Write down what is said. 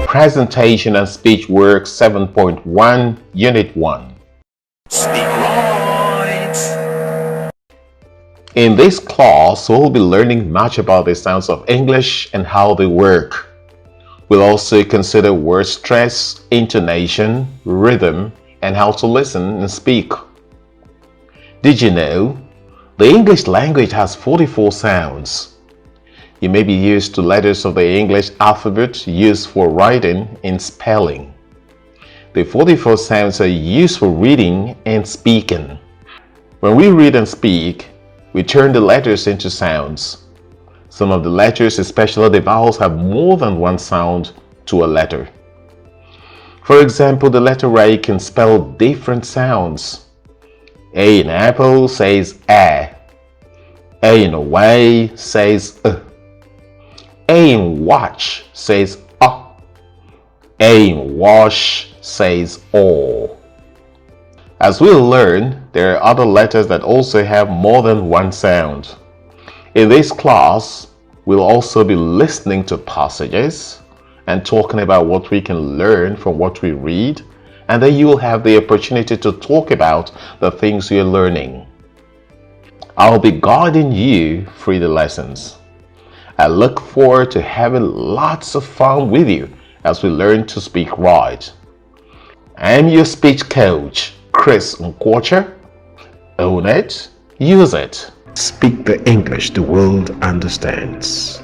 Presentation and Speech Work 7.1, Unit 1. Speak right. In this class, we'll be learning much about the sounds of English and how they work. We'll also consider word stress, intonation, rhythm, and how to listen and speak. Did you know? The English language has 44 sounds. You may be used to letters of the English alphabet used for writing and spelling. The 44 sounds are used for reading and speaking. When we read and speak, we turn the letters into sounds. Some of the letters, especially the vowels, have more than one sound to a letter. For example, the letter A can spell different sounds. A in apple says A. A in away says A in watch says A in wash says O. As we'll learn, there are other letters that also have more than one sound. In this class, we'll also be listening to passages and talking about what we can learn from what we read, and then you will have the opportunity to talk about the things you're learning. I'll be guiding you through the lessons. I look forward to having lots of fun with you as we learn to speak right. I'm your speech coach, Chris Nkwocha. Own it, use it. Speak the English the world understands.